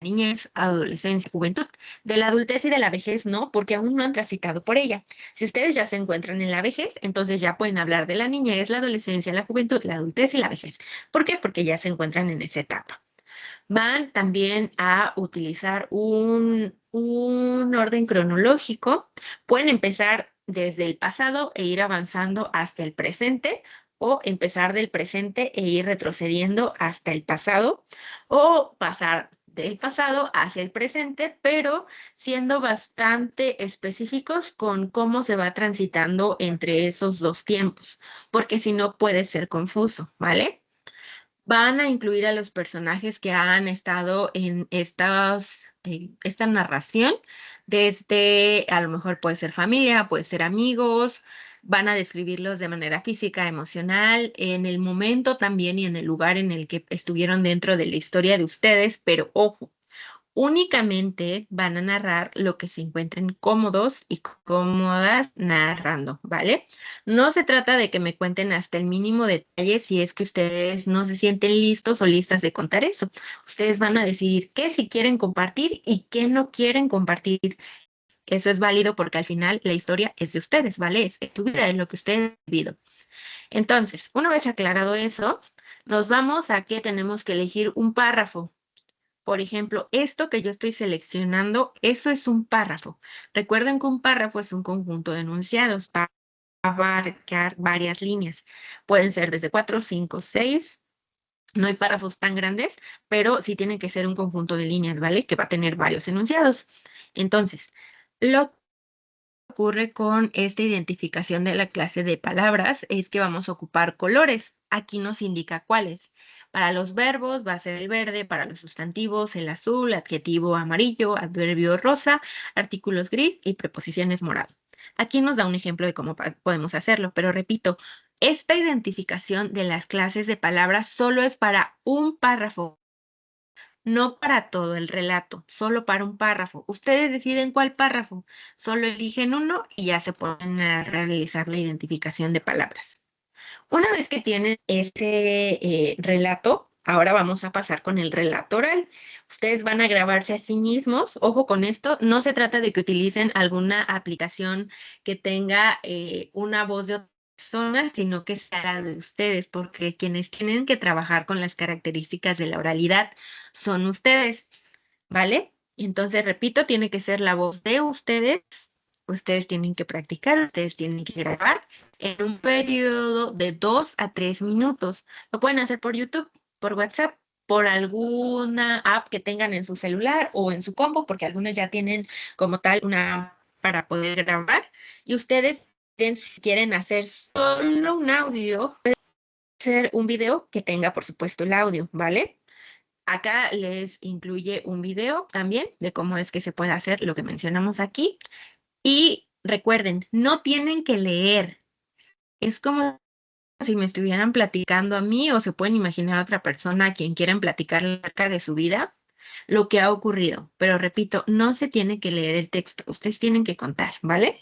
niñez, adolescencia, juventud. De la adultez y de la vejez no, porque aún no han transitado por ella. Si ustedes ya se encuentran en la vejez, entonces ya pueden hablar de la niñez, la adolescencia, la juventud, la adultez y la vejez. ¿Por qué? Porque ya se encuentran en esa etapa. Van también a utilizar un orden cronológico. Pueden empezar desde el pasado e ir avanzando hasta el presente, o empezar del presente e ir retrocediendo hasta el pasado, o pasar del pasado hacia el presente, pero siendo bastante específicos con cómo se va transitando entre esos 2 tiempos, porque si no puede ser confuso, ¿vale? Van a incluir a los personajes que han estado en esta narración, desde a lo mejor puede ser familia, puede ser amigos, van a describirlos de manera física, emocional, en el momento también y en el lugar en el que estuvieron dentro de la historia de ustedes, pero ojo, únicamente van a narrar lo que se encuentren cómodos y cómodas narrando, ¿vale? No se trata de que me cuenten hasta el mínimo detalle si es que ustedes no se sienten listos o listas de contar eso. Ustedes van a decidir qué sí quieren compartir y qué no quieren compartir. Eso es válido porque al final la historia es de ustedes, ¿vale? Es tu vida, es lo que ustedes han vivido. Entonces, una vez aclarado eso, nos vamos a que tenemos que elegir un párrafo. Por ejemplo, esto que yo estoy seleccionando, eso es un párrafo. Recuerden que un párrafo es un conjunto de enunciados para abarcar varias líneas. Pueden ser desde 4, 5, 6. No hay párrafos tan grandes, pero sí tiene que ser un conjunto de líneas, ¿vale? Que va a tener varios enunciados. Entonces, lo ocurre con esta identificación de la clase de palabras es que vamos a ocupar colores. Aquí nos indica cuáles. Para los verbos va a ser el verde, para los sustantivos el azul, adjetivo amarillo, adverbio rosa, artículos gris y preposiciones morado. Aquí nos da un ejemplo de cómo podemos hacerlo, pero repito, esta identificación de las clases de palabras solo es para un párrafo. No para todo el relato, solo para un párrafo. Ustedes deciden cuál párrafo, solo eligen uno y ya se ponen a realizar la identificación de palabras. Una vez que tienen ese relato, Ahora vamos a pasar con el relato oral. Ustedes van a grabarse a sí mismos. Ojo con esto, no se trata de que utilicen alguna aplicación que tenga una voz de otra persona, sino que sea la de ustedes, porque quienes tienen que trabajar con las características de la oralidad son ustedes, ¿vale? Entonces, repito, tiene que ser la voz de ustedes. Ustedes tienen que practicar, ustedes tienen que grabar en un periodo de 2 a 3 minutos. Lo pueden hacer por YouTube, por WhatsApp, por alguna app que tengan en su celular o en su compu, porque algunas ya tienen como tal una app para poder grabar. Y ustedes, si quieren hacer solo un audio, pueden hacer un video que tenga, por supuesto, el audio, ¿vale? Acá les incluye un video también de cómo es que se puede hacer lo que mencionamos aquí. Y recuerden, no tienen que leer. Es como si me estuvieran platicando a mí o se pueden imaginar a otra persona a quien quieran platicar acerca de su vida, lo que ha ocurrido. Pero repito, no se tiene que leer el texto, ustedes tienen que contar, ¿vale?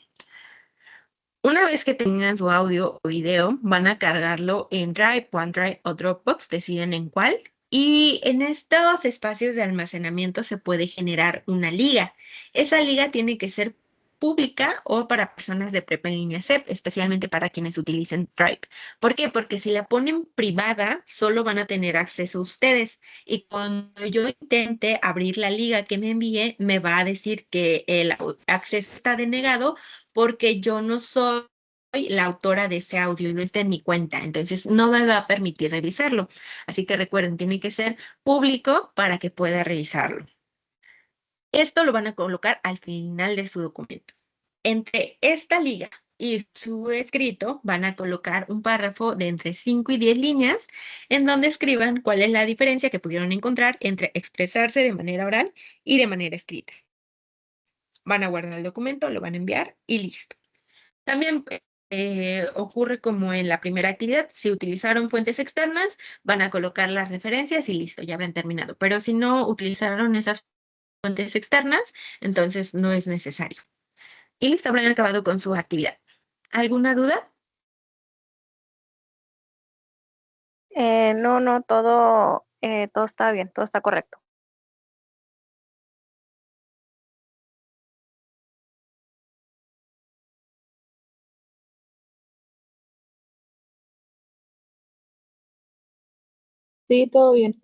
Una vez que tengan su audio o video, van a cargarlo en Drive, OneDrive o Dropbox, deciden en cuál. Y en estos espacios de almacenamiento se puede generar una liga. Esa liga tiene que ser pública o para personas de prepa en línea CEP, especialmente para quienes utilicen Drive. ¿Por qué? Porque si la ponen privada, solo van a tener acceso ustedes. Y cuando yo intente abrir la liga que me envíe, me va a decir que el acceso está denegado porque yo no soy la autora de ese audio y no está en mi cuenta, entonces no me va a permitir revisarlo. Así que recuerden, tiene que ser público para que pueda revisarlo. Esto lo van a colocar al final de su documento. Entre esta liga y su escrito van a colocar un párrafo de entre 5 y 10 líneas en donde escriban cuál es la diferencia que pudieron encontrar entre expresarse de manera oral y de manera escrita. Van a guardar el documento, lo van a enviar y listo. También ocurre como en la primera actividad, si utilizaron fuentes externas, van a colocar las referencias y listo, ya habrán terminado. Pero si no utilizaron esas fuentes externas, entonces no es necesario. Y listo, habrán acabado con su actividad. ¿Alguna duda? No, no, todo está bien, todo está correcto. Sí, todo bien.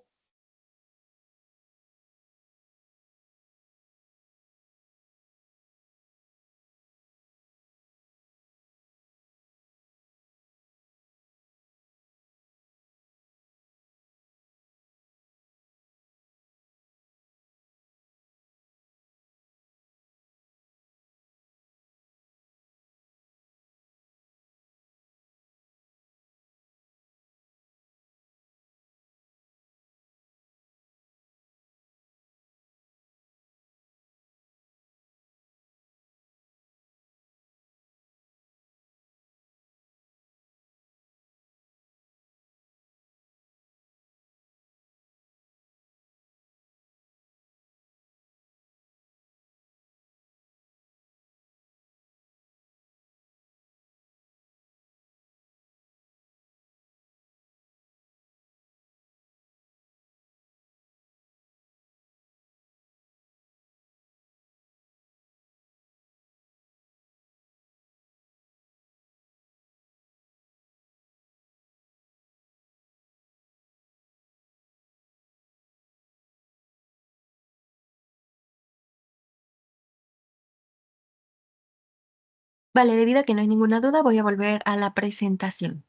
Vale, debido a que no hay ninguna duda, voy a volver a la presentación.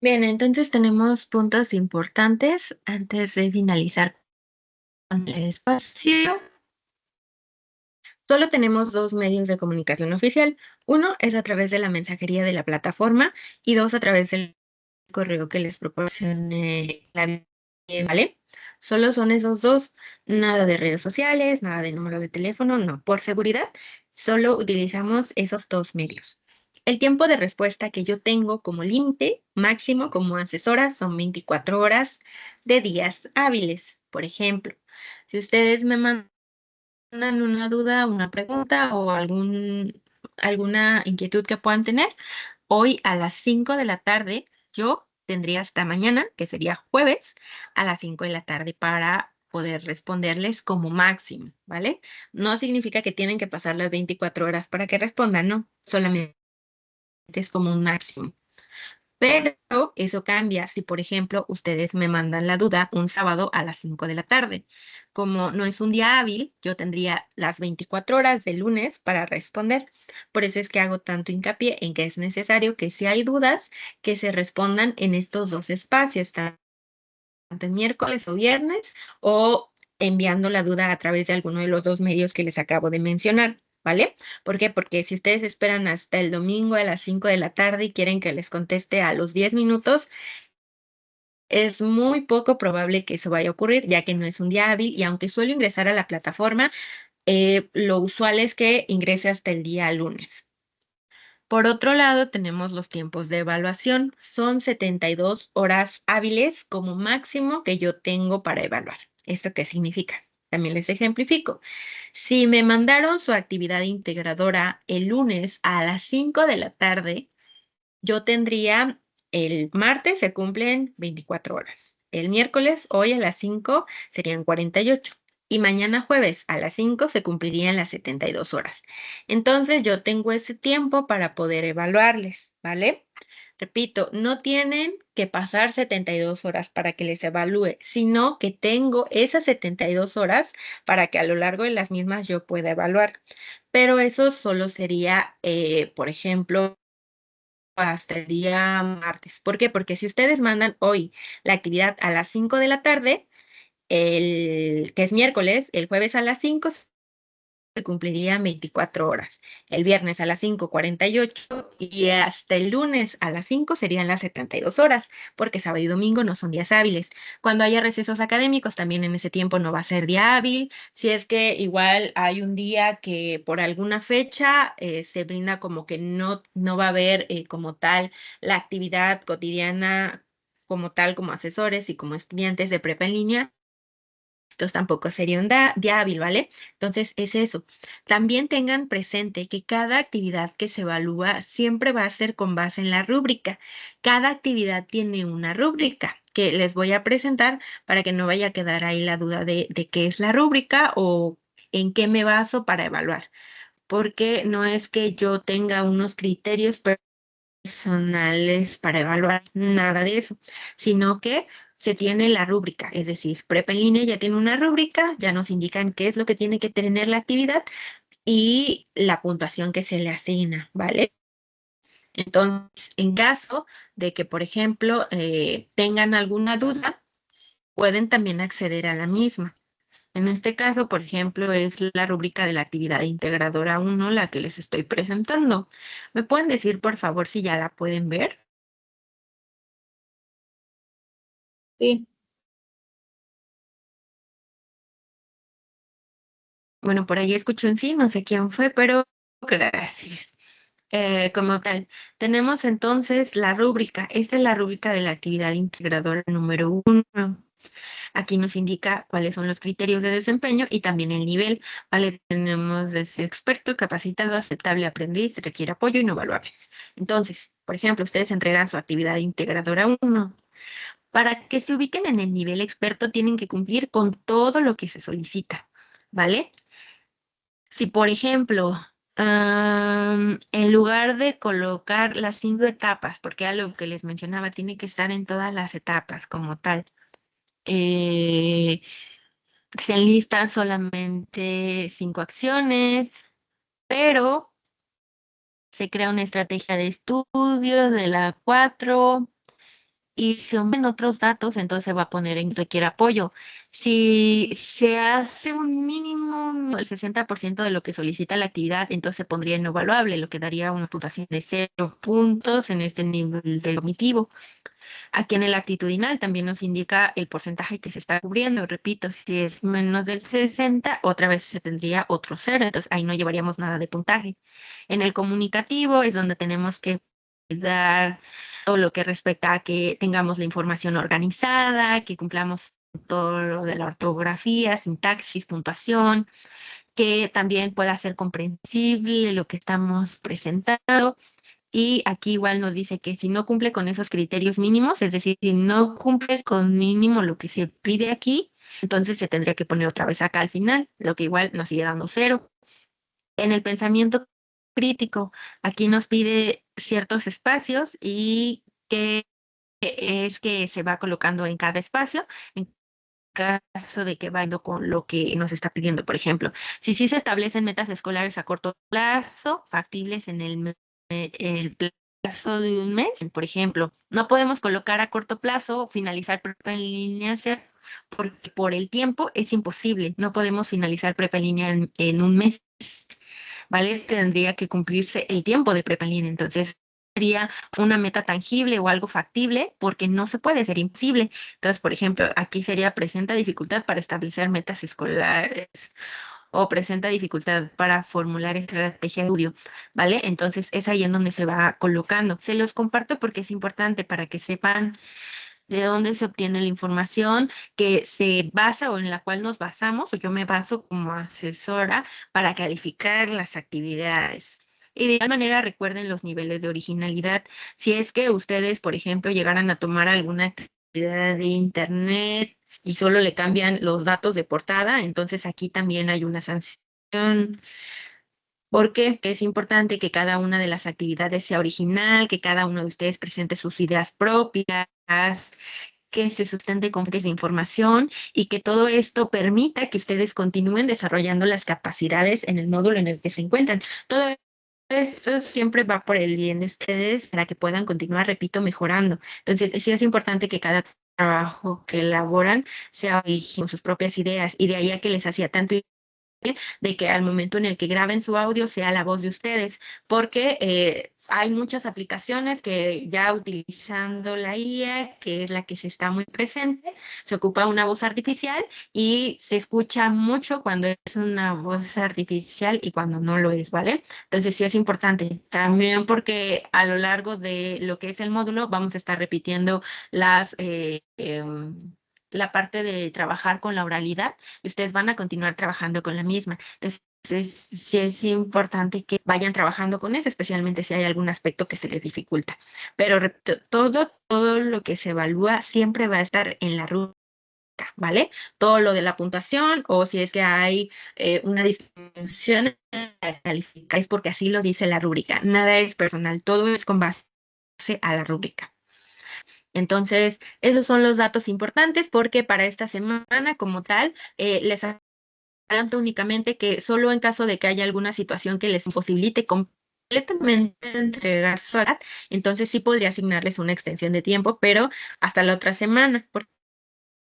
Bien, entonces tenemos puntos importantes antes de finalizar con el espacio. Solo tenemos dos medios de comunicación oficial. Uno es a través de la mensajería de la plataforma y dos a través del correo que les proporcione la ¿vale? Solo son esos dos, nada de redes sociales, nada de número de teléfono, no. Por seguridad, solo utilizamos esos dos medios. El tiempo de respuesta que yo tengo como límite máximo como asesora son 24 horas de días hábiles. Por ejemplo, si ustedes me mandan una duda, una pregunta o alguna inquietud que puedan tener, hoy a las 5 de la tarde yo tendría hasta mañana, que sería jueves, a las 5 de la tarde para poder responderles como máximo, ¿vale? No significa que tienen que pasar las 24 horas para que respondan, no, solamente es como un máximo. Pero eso cambia si, por ejemplo, ustedes me mandan la duda un sábado a las 5 de la tarde. Como no es un día hábil, yo tendría las 24 horas de lunes para responder. Por eso es que hago tanto hincapié en que es necesario que si hay dudas, que se respondan en estos dos espacios, tanto en miércoles o viernes, o enviando la duda a través de alguno de los dos medios que les acabo de mencionar. ¿Vale? ¿Por qué? Porque si ustedes esperan hasta el domingo a las 5 de la tarde y quieren que les conteste a los 10 minutos, es muy poco probable que eso vaya a ocurrir, ya que no es un día hábil y aunque suelo ingresar a la plataforma, lo usual es que ingrese hasta el día lunes. Por otro lado, tenemos los tiempos de evaluación. Son 72 horas hábiles como máximo que yo tengo para evaluar. ¿Esto qué significa? También les ejemplifico. Si me mandaron su actividad integradora el lunes a las 5 de la tarde, yo tendría el martes se cumplen 24 horas. El miércoles, hoy a las 5 serían 48. Y mañana jueves a las 5 se cumplirían las 72 horas. Entonces yo tengo ese tiempo para poder evaluarles, ¿vale? Repito, no tienen que pasar 72 horas para que les evalúe, sino que tengo esas 72 horas para que a lo largo de las mismas yo pueda evaluar. Pero eso solo sería, por ejemplo, hasta el día martes. ¿Por qué? Porque si ustedes mandan hoy la actividad a las 5 de la tarde, que es miércoles, el jueves a las 5 se cumplirían 24 horas. El viernes a las 5:48 y hasta el lunes a las 5 serían las 72 horas, porque sábado y domingo no son días hábiles. Cuando haya recesos académicos, también en ese tiempo no va a ser día hábil. Si es que igual hay un día que por alguna fecha se brinda como que no va a haber como tal la actividad cotidiana como tal, como asesores y como estudiantes de prepa en línea, entonces tampoco sería un día hábil, ¿vale? Entonces es eso. También tengan presente que cada actividad que se evalúa siempre va a ser con base en la rúbrica. Cada actividad tiene una rúbrica que les voy a presentar para que no vaya a quedar ahí la duda de qué es la rúbrica o en qué me baso para evaluar. Porque no es que yo tenga unos criterios personales para evaluar nada de eso, sino que se tiene la rúbrica, es decir, Prepa en línea ya tiene una rúbrica, ya nos indican qué es lo que tiene que tener la actividad y la puntuación que se le asigna, ¿vale? Entonces, en caso de que, por ejemplo, tengan alguna duda, pueden también acceder a la misma. En este caso, por ejemplo, es la rúbrica de la actividad integradora 1 la que les estoy presentando. ¿Me pueden decir, por favor, si ya la pueden ver? Sí, Bueno, por ahí escuché un sí, no sé quién fue, pero gracias. Como tal, tenemos entonces la rúbrica. Esta es la rúbrica de la actividad integradora número 1. Aquí nos indica cuáles son los criterios de desempeño y también el nivel. ¿Vale? Tenemos desde experto, capacitado, aceptable, aprendiz, requiere apoyo y no evaluable. Entonces, por ejemplo, ustedes entregan su actividad integradora 1. Para que se ubiquen en el nivel experto, tienen que cumplir con todo lo que se solicita. ¿Vale? Si, por ejemplo, en lugar de colocar las 5 etapas, porque a lo que les mencionaba, tiene que estar en todas las etapas como tal, eh, se enlistan solamente 5 acciones, pero se crea una estrategia de estudio de la 4 y si aumentan otros datos, entonces se va a poner en requiere apoyo. Si se hace un mínimo, el 60% de lo que solicita la actividad, entonces se pondría en no evaluable, lo que daría una puntuación de 0 puntos en este nivel de cognitivo. Aquí en el actitudinal también nos indica el porcentaje que se está cubriendo. Repito, si es menos del 60, otra vez se tendría otro cero, entonces ahí no llevaríamos nada de puntaje. En el comunicativo es donde tenemos que dar todo lo que respecta a que tengamos la información organizada, que cumplamos todo lo de la ortografía, sintaxis, puntuación, que también pueda ser comprensible lo que estamos presentando. Y aquí igual nos dice que si no cumple con esos criterios mínimos, es decir, si no cumple con mínimo lo que se pide aquí, entonces se tendría que poner otra vez acá al final, lo que igual nos sigue dando 0. En el pensamiento crítico, aquí nos pide ciertos espacios y que es que se va colocando en cada espacio. En caso de que vaya con lo que nos está pidiendo, por ejemplo, si sí se establecen metas escolares a corto plazo, factibles en el plazo de un mes, por ejemplo, no podemos colocar a corto plazo finalizar prepa en línea, porque por el tiempo es imposible, no podemos finalizar prepa en línea en un mes, ¿vale? Tendría que cumplirse el tiempo de prepa en línea, entonces sería una meta tangible o algo factible porque no se puede ser imposible. Entonces, por ejemplo, aquí sería presenta dificultad para establecer metas escolares o presenta dificultad para formular estrategia de estudio, ¿vale? Entonces es ahí en donde se va colocando. Se los comparto porque es importante para que sepan de dónde se obtiene la información que se basa o en la cual nos basamos, o yo me baso como asesora para calificar las actividades. Y de igual manera recuerden los niveles de originalidad. Si es que ustedes, por ejemplo, llegaran a tomar alguna actividad de internet y solo le cambian los datos de portada, entonces aquí también hay una sanción porque es importante que cada una de las actividades sea original, que cada uno de ustedes presente sus ideas propias, que se sustente con fuentes de información y que todo esto permita que ustedes continúen desarrollando las capacidades en el módulo en el que se encuentran. Todo esto siempre va por el bien de ustedes para que puedan continuar, repito, mejorando. Entonces, sí es importante que cada trabajo que elaboran sea original, con sus propias ideas, y de ahí a que les hacía tanto de que al momento en el que graben su audio sea la voz de ustedes, porque hay muchas aplicaciones que ya utilizando la IA, que es la que se está muy presente, se ocupa una voz artificial y se escucha mucho cuando es una voz artificial y cuando no lo es, ¿vale? Entonces sí es importante también porque a lo largo de lo que es el módulo vamos a estar repitiendo la parte de trabajar con la oralidad y ustedes van a continuar trabajando con la misma. Entonces, sí es importante que vayan trabajando con eso, especialmente si hay algún aspecto que se les dificulta. Pero todo lo que se evalúa siempre va a estar en la ruta, ¿vale? Todo lo de la puntuación o si es que hay una disminución en la calificación, es porque así lo dice la rúbrica. Nada es personal, todo es con base a la rúbrica. Entonces, esos son los datos importantes porque para esta semana como tal, les adelanto únicamente que solo en caso de que haya alguna situación que les imposibilite completamente entregar su actividad, entonces sí podría asignarles una extensión de tiempo, pero hasta la otra semana. ¿Por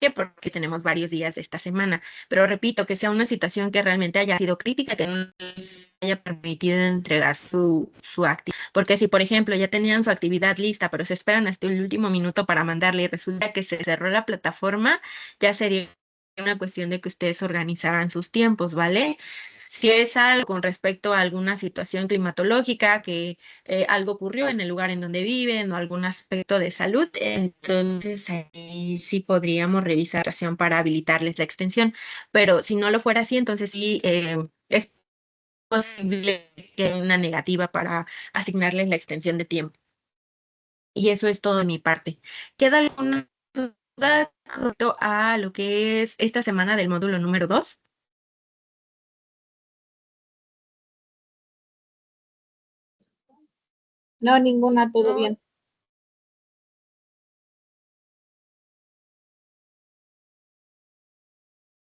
qué? Porque tenemos varios días de esta semana. Pero repito, que sea una situación que realmente haya sido crítica, que no les haya permitido entregar su actividad. Porque si, por ejemplo, ya tenían su actividad lista, pero se esperan hasta el último minuto para mandarle y resulta que se cerró la plataforma, ya sería una cuestión de que ustedes organizaran sus tiempos, ¿vale? Si es algo con respecto a alguna situación climatológica, que algo ocurrió en el lugar en donde viven o algún aspecto de salud, entonces ahí sí podríamos revisar la situación para habilitarles la extensión. Pero si no lo fuera así, entonces sí es posible que haya una negativa para asignarles la extensión de tiempo. Y eso es todo de mi parte. ¿Queda alguna duda con respecto a lo que es esta semana del módulo número 2? No, ninguna, todo bien.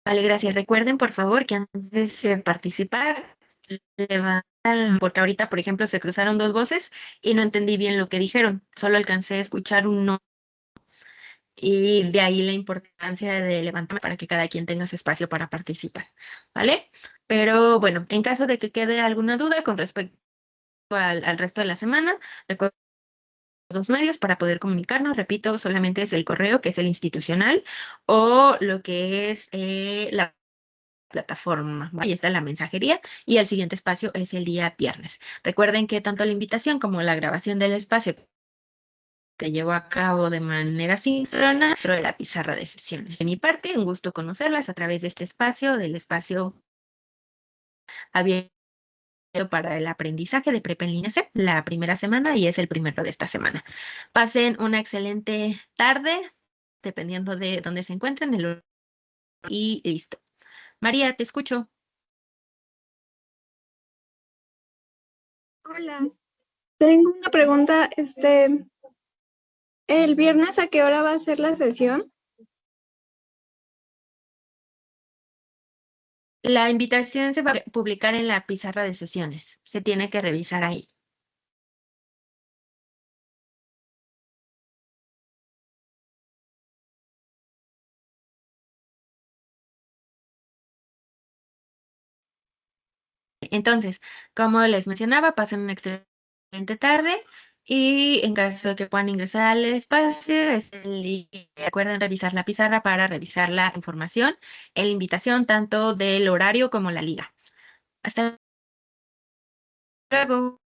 Vale, gracias. Recuerden, por favor, que antes de participar, levantan, porque ahorita, por ejemplo, se cruzaron dos voces y no entendí bien lo que dijeron. Solo alcancé a escuchar un no. y de ahí la importancia de levantarme para que cada quien tenga su espacio para participar, ¿vale? Pero bueno, en caso de que quede alguna duda con respecto al resto de la semana, recuerden los medios para poder comunicarnos. Repito, solamente es el correo, que es el institucional, o lo que es la plataforma. ¿Vale? Ahí está la mensajería y el siguiente espacio es el día viernes. Recuerden que tanto la invitación como la grabación del espacio se llevó a cabo de manera síncrona dentro de la pizarra de sesiones. De mi parte, un gusto conocerlas a través de este espacio, del espacio abierto para el aprendizaje de Prepa en Línea C, la primera semana y es el primero de esta semana. Pasen una excelente tarde, dependiendo de dónde se encuentren, y listo. María, te escucho. Hola, tengo una pregunta. ¿El viernes a qué hora va a ser la sesión? La invitación se va a publicar en la pizarra de sesiones. Se tiene que revisar ahí. Entonces, como les mencionaba, pasen una excelente tarde y en caso de que puedan ingresar al espacio, recuerden revisar la pizarra para revisar la información en la invitación, tanto del horario como la liga. Hasta luego.